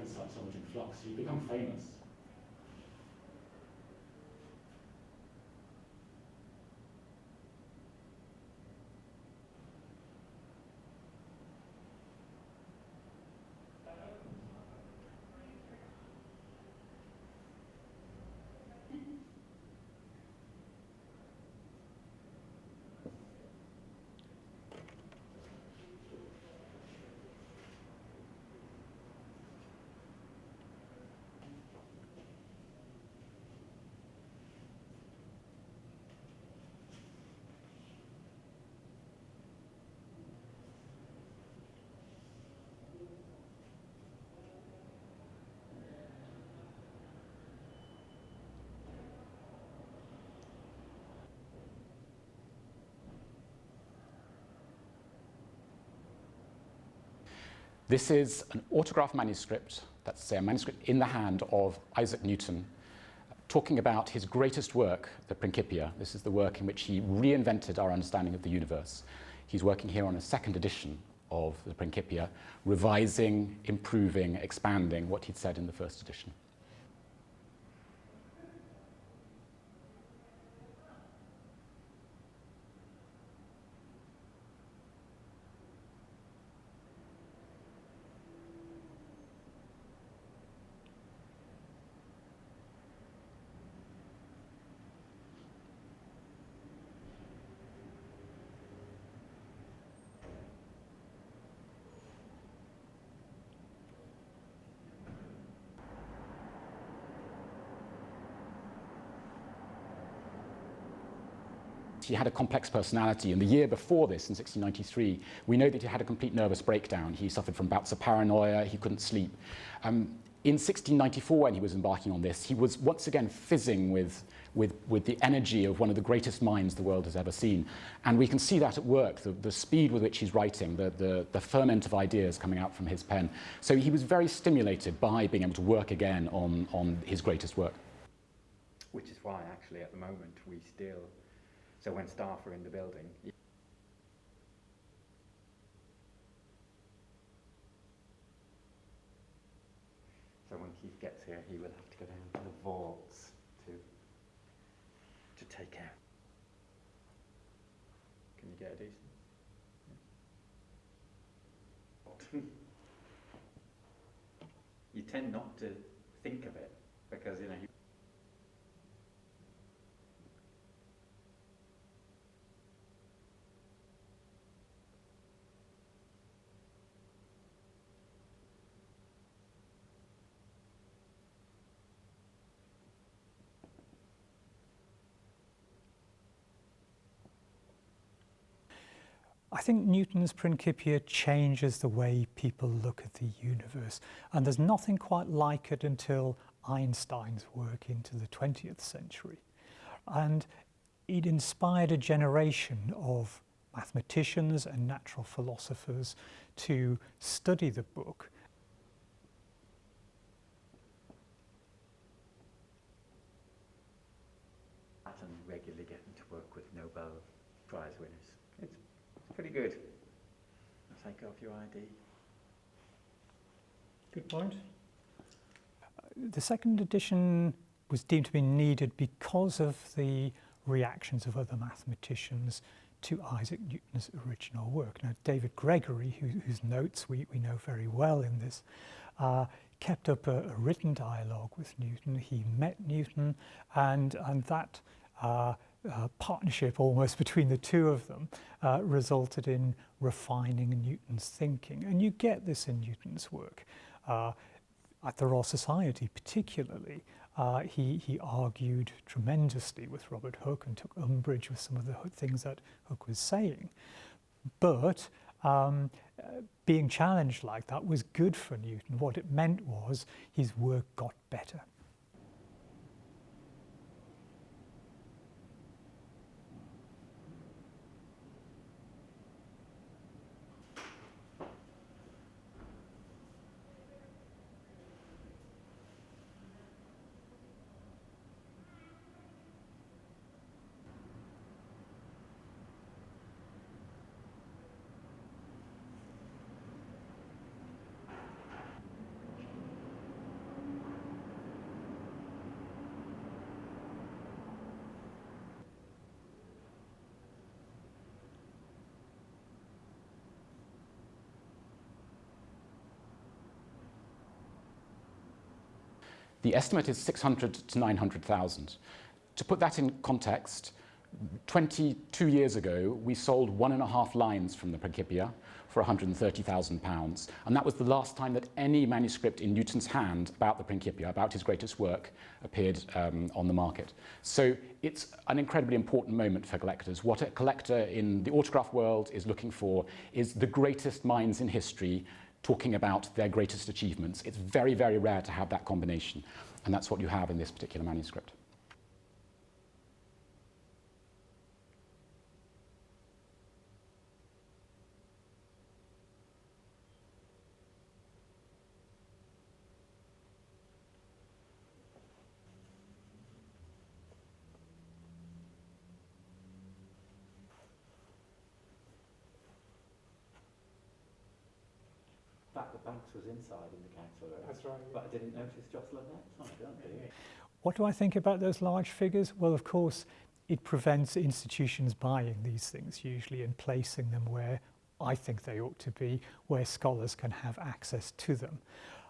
is so much in flux. You become famous. This is an autograph manuscript, that's a manuscript in the hand of Isaac Newton, talking about his greatest work, the Principia. This is the work in which he reinvented our understanding of the universe. He's working here on a second edition of the Principia, revising, improving, expanding what he'd said in the first edition. He had a complex personality, and the year before this, in 1693, we know that he had a complete nervous breakdown. He suffered from bouts of paranoia, he couldn't sleep. In 1694, when he was embarking on this, he was once again fizzing with the energy of one of the greatest minds the world has ever seen. And we can see that at work, the speed with which he's writing, the ferment of ideas coming out from his pen. So he was very stimulated by being able to work again on his greatest work. Which is why, actually, at the moment, we still... So when staff are in the building, so when Keith gets here, he will have to go down to the vaults to take care. Can you get a decent? Yeah. You tend not to think of it because, you know, I think Newton's Principia changes the way people look at the universe, and there's nothing quite like it until Einstein's work into the 20th century. And it inspired a generation of mathematicians and natural philosophers to study the book. And regularly getting to work with Nobel Prize winners. It's pretty good. I'll take off your ID. Good point. The second edition was deemed to be needed because of the reactions of other mathematicians to Isaac Newton's original work. Now, David Gregory, whose notes we know very well in this, kept up a written dialogue with Newton. He met Newton, and that partnership almost between the two of them resulted in refining Newton's thinking. And you get this in Newton's work. At the Royal Society particularly, he argued tremendously with Robert Hooke and took umbrage with some of the things that Hooke was saying. But being challenged like that was good for Newton. What it meant was his work got better. The estimate is 600 to 900,000. To put that in context, 22 years ago, we sold 1.5 lines from the Principia for £130,000. And that was the last time that any manuscript in Newton's hand about the Principia, about his greatest work, appeared on the market. So it's an incredibly important moment for collectors. What a collector in the autograph world is looking for is the greatest minds in history talking about their greatest achievements. It's very, very rare to have that combination. And that's what you have in this particular manuscript. In fact, the Banks was inside in the council room. That's right. But I didn't notice Jocelyn next. Oh, I don't really. What do I think about those large figures? Well, of course, it prevents institutions buying these things usually and placing them where I think they ought to be, where scholars can have access to them.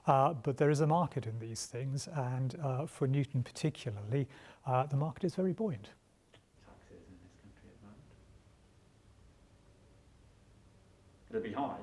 But there is a market in these things, and for Newton particularly, the market is very buoyant. Taxes in this country at the moment. It'll be high.